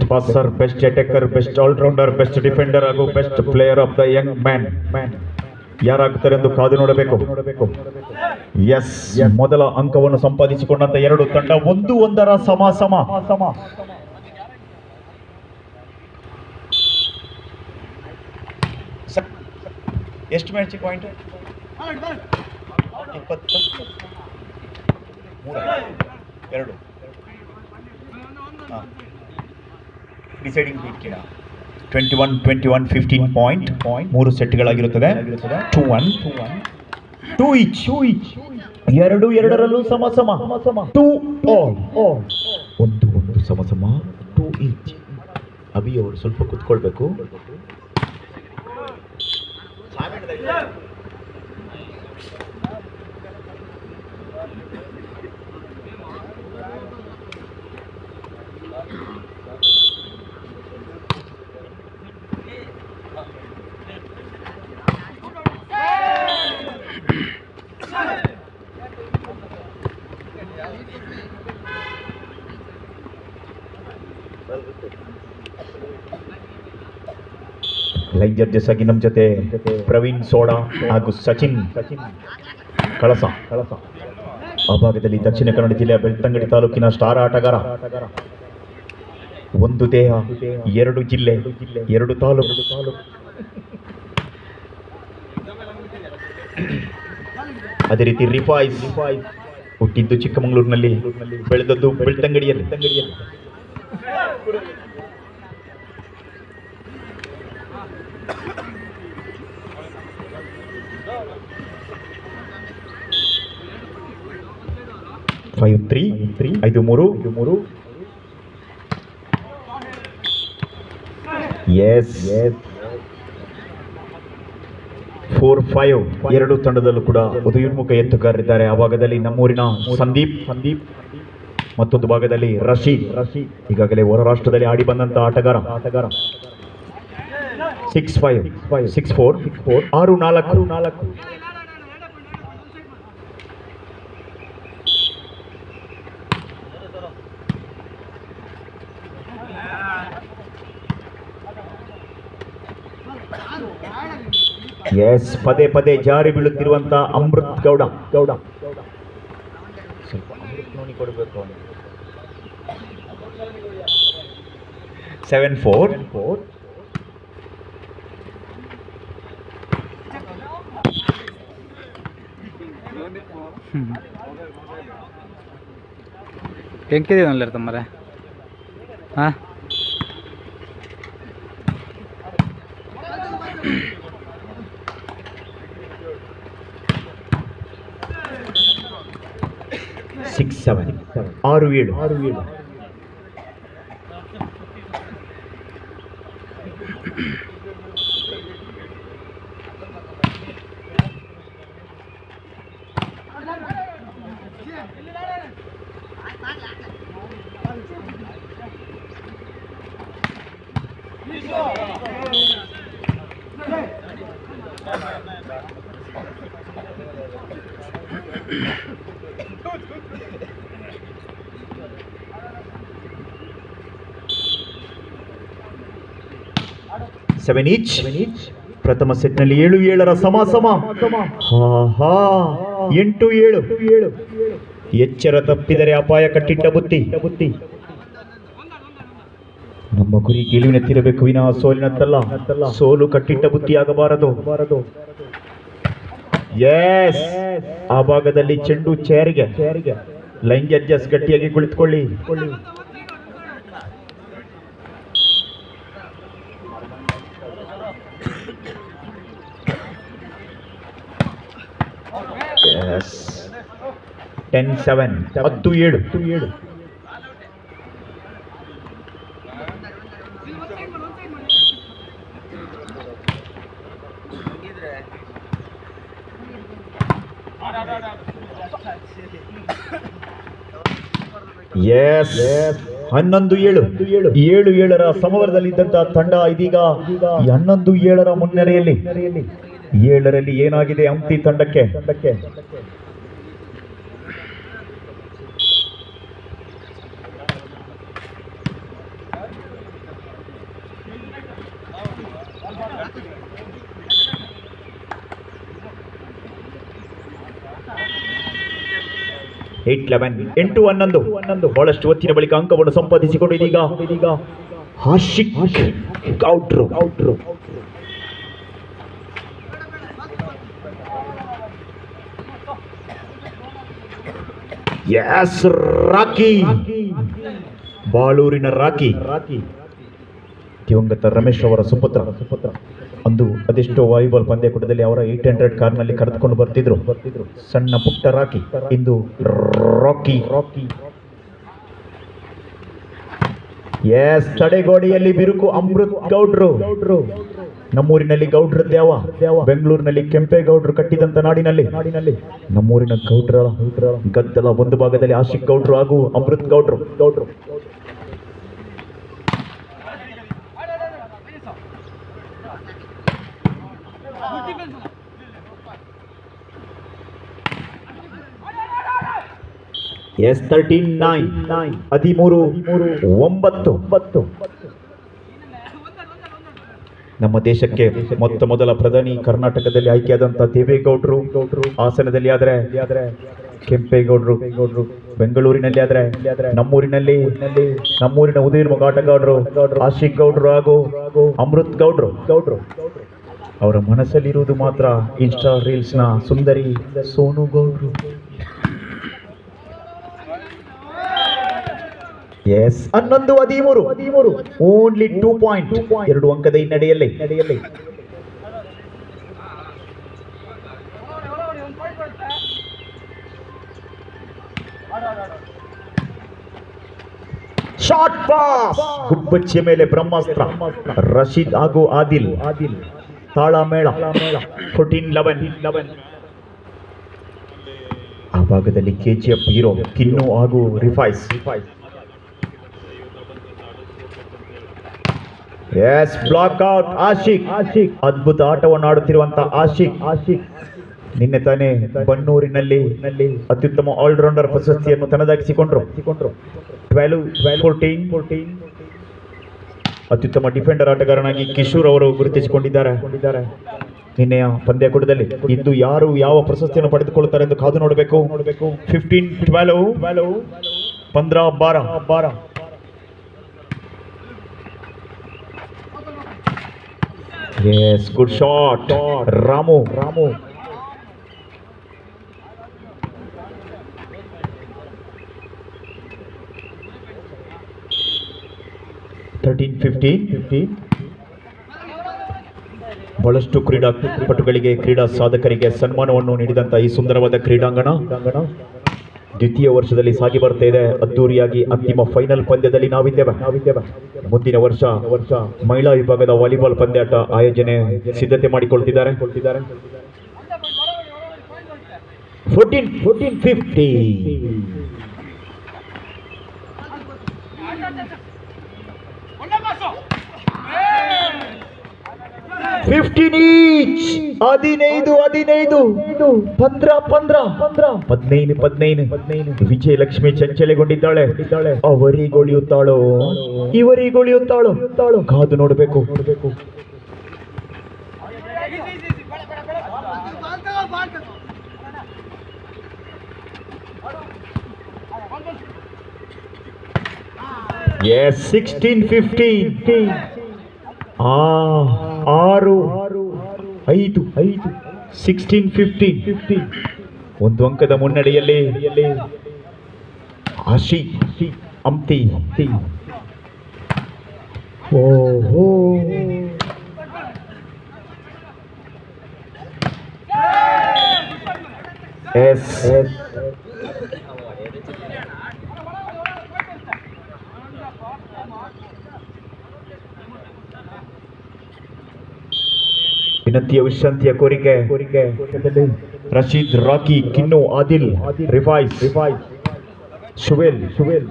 Passer, best attacker, best all rounder, best defender ಹಾಗೂ best player of the young man ಯಾರಾಗುತ್ತಾರೆ ಎಂದು ಕಾದು ನೋಡಬೇಕು. ಎಸ್, ಮೊದಲ ಅಂಕವನ್ನು ಸಂಪಾದಿಸಿಕೊಂಡಂತ ಎರಡು ತಂಡ 1-1 ಸಮ. ಎಷ್ಟು match point? 23 deciding 21 15 point 3 ಸೆಟ್ಗಳಾಗಿರುತ್ತದೆ. 2-1 each. ಎರಡರಲ್ಲೂ ಸಮ 2-1 ಸಮ 2 ಈಚ್. ಅಭಿ ಅವರು ಸ್ವಲ್ಪ ಕುತ್ಕೊಳ್ಬೇಕು. ಲೈನ್ ಜಡ್ಜಸ್ ಆಗಿ ನಮ್ಮ ಜೊತೆ ಪ್ರವೀಣ್ ಸೋಡಾ ಹಾಗೂ ಸಚಿನ್ ಕಳಸ. ಆ ಭಾಗದಲ್ಲಿ ದಕ್ಷಿಣ ಕನ್ನಡ ಜಿಲ್ಲೆಯ ಬೆಳ್ತಂಗಡಿ ತಾಲೂಕಿನ ಸ್ಟಾರ್ ಆಟಗಾರ. ಒಂದು ದೇಹ, ಎರಡು ಜಿಲ್ಲೆ, ಎರಡು ತಾಲೂಕು. ಅದೇ ರೀತಿ ರಿಫಾಯ್ಸ್ ಹುಟ್ಟಿದ್ದು ಚಿಕ್ಕಮಗಳೂರಿನಲ್ಲಿ, ಬೆಳೆದದ್ದು ಬೆಳ್ತಂಗಡಿಯಲ್ಲಿ. 5-3 5-3. ಎಸ್ 4-5. ಎರಡು ತಂಡದಲ್ಲೂ ಕೂಡ ಉದಯೋನ್ಮುಖ ಎತ್ತುಗಾರರಿದ್ದಾರೆ. ಆ ಭಾಗದಲ್ಲಿ ನಮ್ಮೂರಿನ ಸಂದೀಪ್, ಮತ್ತೊಂದು ಭಾಗದಲ್ಲಿ ರಶೀದ್, ಈಗಾಗಲೇ ಹೊರ ರಾಷ್ಟ್ರದಲ್ಲಿ ಆಡಿ ಬಂದಂತ ಆಟಗಾರ. 6-5 6-4 6-4. ಎಸ್, ಪದೇ ಜಾರಿ ಬೀಳುತ್ತಿರುವಂತ ಅಮೃತ್ ಗೌಡ. ಸ್ವಲ್ಪ ಅಮೃತ್ ನೋಡಿ ಕೊಡಬೇಕು. 7-4. ಹೆಂಗಿದೀವಲ್ಲ ತಮ್ಮರೆ. ಹಾಂ, ಸಿಕ್ಸ್ 6-7. Seven each. ಪ್ರಥಮ ಸೆಟ್ನಲ್ಲಿ 7-7 ಸಮ. 8-7. ಎಚ್ಚರ ತಪ್ಪಿದರೆ ಅಪಾಯ ಕಟ್ಟಿಟ್ಟ ಬುತ್ತಿ. ನಮ್ಮ ಗುರಿ ಗೆಲುವಿನತ್ತಿರಬೇಕು ವಿನಃ ಸೋಲಿನತ್ತಲ್ಲ. ಸೋಲು ಕಟ್ಟಿಟ್ಟ ಬುತ್ತಿಯಾಗಬಾರದು. ಎಸ್, ಆ ಭಾಗದಲ್ಲಿ ಚೆಂಡು ಚೇರಿಗೆ. ಲೈನ್ ಜಡ್ಜಸ್ ಗಟ್ಟಿಯಾಗಿ ಕುಳಿತುಕೊಳ್ಳಿ. Yes. 10-7. 10-7. Yes. 11-7. 7-7 ಸಮವರದಲ್ಲಿದ್ದಂತಹ ತಂಡ ಇದೀಗ 11-7 ಮುನ್ನಡೆಯಲ್ಲಿ. 7ರಲ್ಲಿ ಏನಾಗಿದೆ ಹಂಪಿ ತಂಡಕ್ಕೆ? ಎಂಟು 11 ಬಹಳಷ್ಟು ಹೊತ್ತಿನ ಬಳಿಕ ಅಂಕವನ್ನು ಸಂಪಾದಿಸಿಕೊಂಡು ಇದೀಗ ಆಶಿಕ್ ಗೌಡ್ರು ಎಸ್ ರಾಕಿ ಬಾಳೂರಿನ ರಾಕಿ ದಿವಂಗತ ರಮೇಶ್ ಅವರ ಸುಪುತ್ರ ಅಂದು ಅದೆಷ್ಟೋ ವಾಲಿಬಾಲ್ ಪಂದ್ಯಕೂಟದಲ್ಲಿ ಅವರ 800 ಕಾರ್ನಲ್ಲಿ ಕರೆದುಕೊಂಡು ಬರ್ತಿದ್ರು ಸಣ್ಣ ಪುಟ್ಟ ರಾಕಿ ಇಂದು ರಾಕಿ ಎಸ್ ತಡೆಗೋಡೆಯಲ್ಲಿ ಬಿರುಕು ಅಮೃತ್ ಗೌಡ್ರು ನಮ್ಮೂರಿನಲ್ಲಿ ಗೌಡ್ರ ದ್ಯಾವ ಬೆಂಗಳೂರಿನಲ್ಲಿ ಕೆಂಪೇಗೌಡರು ಕಟ್ಟಿದಂತ ನಾಡಿನಲ್ಲಿ ನಮ್ಮೂರಿನ ಗೌಡ್ರ ಗದ್ದಲ ಒಂದು ಭಾಗದಲ್ಲಿ ಆಶಿಕ್ ಗೌಡ್ರು ಹಾಗೂ ಅಮೃತ್ ಗೌಡ್ರು ಎಸ್ 13-9 ನಮ್ಮ ದೇಶಕ್ಕೆ ಮೊದಲ ಪ್ರಧಾನಿ ಕರ್ನಾಟಕದಲ್ಲಿ ಆಯ್ಕೆಯಾದಂತಹ ದೇವೇಗೌಡರು ಹಾಸನದಲ್ಲಿ ಆದ್ರೆ ಕೆಂಪೇಗೌಡರು ಬೆಂಗಳೂರಿನಲ್ಲಿ ಆದ್ರೆ ನಮ್ಮೂರಿನ ಉದಯಮುಖ ಆಟಗಾರರು ಆಶಿಕ್ ಗೌಡ್ರು ಹಾಗೂ ಅಮೃತ್ ಗೌಡ್ರು ಅವರ ಮನಸ್ಸಲ್ಲಿರುವುದು ಮಾತ್ರ ಇನ್ಸ್ಟಾ ರೀಲ್ಸ್ ನ ಸುಂದರಿ ಸೋನು ಗೌಡ್ರು. ಎಸ್ 11-13 ಓನ್ಲಿ 2 ಪಾಯಿಂಟ್ 2 ಅಂಕದ ಹಿನ್ನಡೆಯಲ್ಲಿ ಶಾರ್ಟ್ ಪಾಸ್ ಗುಬ್ಬಚ್ಚಿಯ ಮೇಲೆ ಬ್ರಹ್ಮಾಸ್ತ್ರ ರಶೀದ್ ಹಾಗೂ ಆದಿಲ್ ತಾಳಮೇಳ 14-11 ಆ ಭಾಗದಲ್ಲಿ ಕೆಜಿಎಫ್ ಹೀರೋ ಕಿನ್ನು ಹಾಗೂ ರಿಫೈಸ್ ಎಸ್ ಬ್ಲಾಕ್ ಔಟ್ ಆಶಿಕ್ ಅದ್ಭುತ ಆಟವನ್ನು ಆಡುತ್ತಿರುವಂತಹ ಆಶಿಕ್ ನಿನ್ನೆ ತಾನೇ ಬನ್ನೂರಿನಲ್ಲಿ ಅತ್ಯುತ್ತಮ ಆಲ್ರೌಂಡರ್ ಪ್ರಶಸ್ತಿಯನ್ನು ತನ್ನದಾಗಿಸಿಕೊಂಡ್ರು 12-14 ಅತ್ಯುತ್ತಮ ಡಿಫೆಂಡರ್ ಆಟಗಾರನಾಗಿ ಕಿಶೋರ್ ಅವರು ಗುರುತಿಸಿಕೊಂಡಿದ್ದಾರೆ ನಿನ್ನೆಯ ಪಂದ್ಯಕೂಟದಲ್ಲಿ. ಇಂದು ಯಾರು ಯಾವ ಪ್ರಶಸ್ತಿಯನ್ನು ಪಡೆದುಕೊಳ್ಳುತ್ತಾರೆ ಎಂದು ಕಾದು ನೋಡಬೇಕು. 15-12 15-12 Yes, good shot. Ramu. 13-15 ಬಹಳಷ್ಟು ಕ್ರೀಡಾಪಟುಗಳಿಗೆ ಕ್ರೀಡಾ ಸಾಧಕರಿಗೆ ಸನ್ಮಾನವನ್ನು ನೀಡಿದಂತ ಈ ಸುಂದರವಾದ ಕ್ರೀಡಾಂಗಣ ದ್ವಿತೀಯ ವರ್ಷದಲ್ಲಿ ಸಾಗಿ ಬರ್ತಾ ಇದೆ. ಅದ್ದೂರಿಯಾಗಿ ಅಂತಿಮ ಫೈನಲ್ ಪಂದ್ಯದಲ್ಲಿ ನಾವಿದ್ದೇವೆ. ಮುಂದಿನ ವರ್ಷ ಮಹಿಳಾ ವಿಭಾಗದ ವಾಲಿಬಾಲ್ ಪಂದ್ಯಾಟ ಆಯೋಜನೆ ಸಿದ್ಧತೆ ಮಾಡಿಕೊಳ್ತಿದ್ದಾರೆ. 14-15 15 ಈಚ್ 15-15 15 ವಿಜಯಲಕ್ಷ್ಮಿ ಚಂಚಲೆಗೊಂಡಿದ್ದಾಳೆ. ಅವರಿಗೊಳಿಯುತ್ತಾಳೋ ಇವರಿಗೊಳಿಯುತ್ತಾಳೋ ಕಾದು ನೋಡಬೇಕು. ಎಸ್ 16-15 6-5 16-15 ಒಂದು ಅಂಕದ ಮುನ್ನಡೆಯಲ್ಲಿ ಆಶಿ ಅಂತಿ. ಓಹೋ ಎಸ್ ವಿನಂತಿಯ ವಿಶ್ರಾಂತಿಯ ಕೋರಿಕೆ ರಶೀದ್, ರಾಕಿ, ಕಿನ್ನು, ಆದಿಲ್, ರಿಫೈಸ್, ಶುವೆಲ್,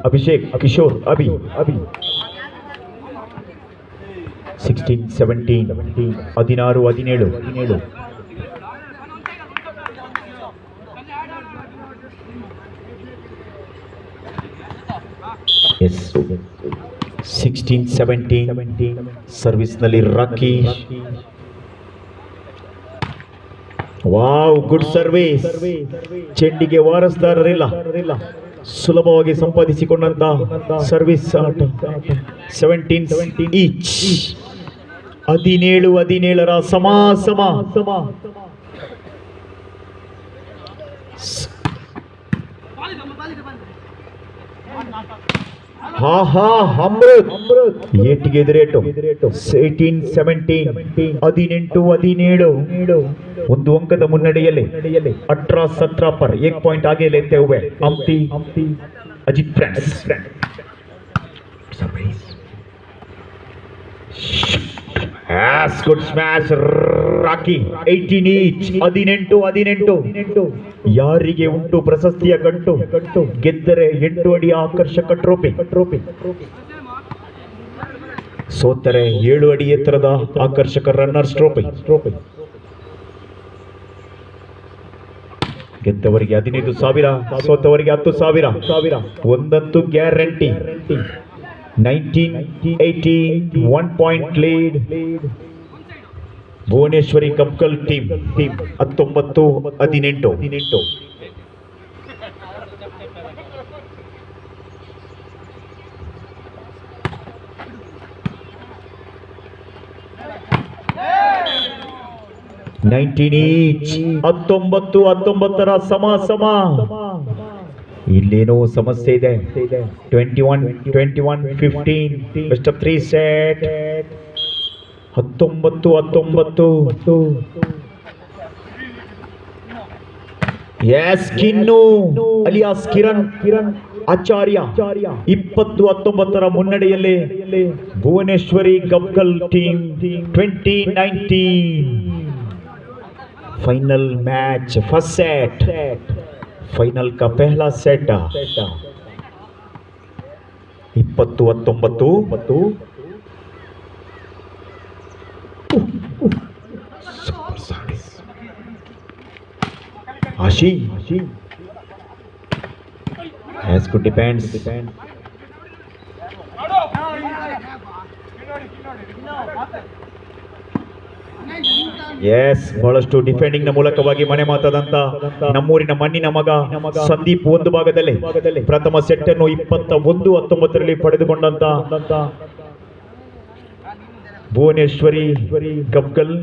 ಅಭಿಷೇಕ್, ಕಿಶೋರ್, ಅಭಿ 16-17 16-17 ಎಸ್ 16-17 ಸರ್ವಿಸ್ನಲ್ಲಿ ರಾಕಿ ವಾವ್, ಗುಡ್ ಸರ್ವಿಸ್. ಚೆಂಡಿಗೆ ವಾರಸ್ದಾರರಿಲ್ಲ, ಸುಲಭವಾಗಿ ಸಂಪಾದಿಸಿಕೊಂಡಂತ ಸರ್ವಿಸ್ ಆಟ. 17 ಈಚ್. 17 ಸಮ. ಅಮೃತ್ ಏಟಿಗೆ ಎದುರೇಟು. 18-17, 18-17. ಒಂದು ಅಂಕದ ಮುನ್ನಡೆಯಲ್ಲಿ 18-17 पर 1 पॉइंट आगे लेते हुए अम्टी Ajit friends. Good smash Rocky. 18 each. 18. ಯಾರಿಗೆ ಉಂಟು ಪ್ರಶಸ್ತಿಯ ಗಂಟು? ಗೆದ್ದರೆ 8 ಅಡಿ ಆಕರ್ಷಕ ಟ್ರೋಫಿ, ಸೋತರೆ 7 ಅಡಿ ಎತ್ತರದ ಆಕರ್ಷಕ ರನ್ನರ್ಸ್ ಟ್ರೋಫಿ. ಗೆದ್ದವರಿಗೆ 15,000, ಸೋತವರಿಗೆ 10,000. ಒಂದಂತೂ guarantee. 19-18, 1 point lead. Bhuvaneshwari Gabgal team 19-18. ಈಚ್. 19-19 ಸಮ. ಇಲ್ಲೇನೋ ಸಮಸ್ಯೆ ಇದೆ. 21-15, best of 3 set. 19-19. Yes Kinnu alias Kiran Acharya 20-19 ಮುನ್ನಡೆಯಲ್ಲಿ Bhuvaneshwari Gabgal team 2019. Final match, first set, final का पहला सेट. 20-19. Ashi has good defense. Yes, ಬಹಳಷ್ಟು ಡಿಫೆಂಡಿಂಗ್ ನ ಮೂಲಕವಾಗಿ ಮನೆ ಮಾತಾದಂತ ನಮ್ಮೂರಿನ ಮಣ್ಣಿನ ಮಗ ಸಂದೀಪ್ ಒಂದು ಭಾಗದಲ್ಲಿ ಪ್ರಥಮ ಸೆಟ್ ಅನ್ನು 21-19 ಪಡೆದುಕೊಂಡಂತ ಭುವನೇಶ್ವರಿ ಗಬ್ಗಲ್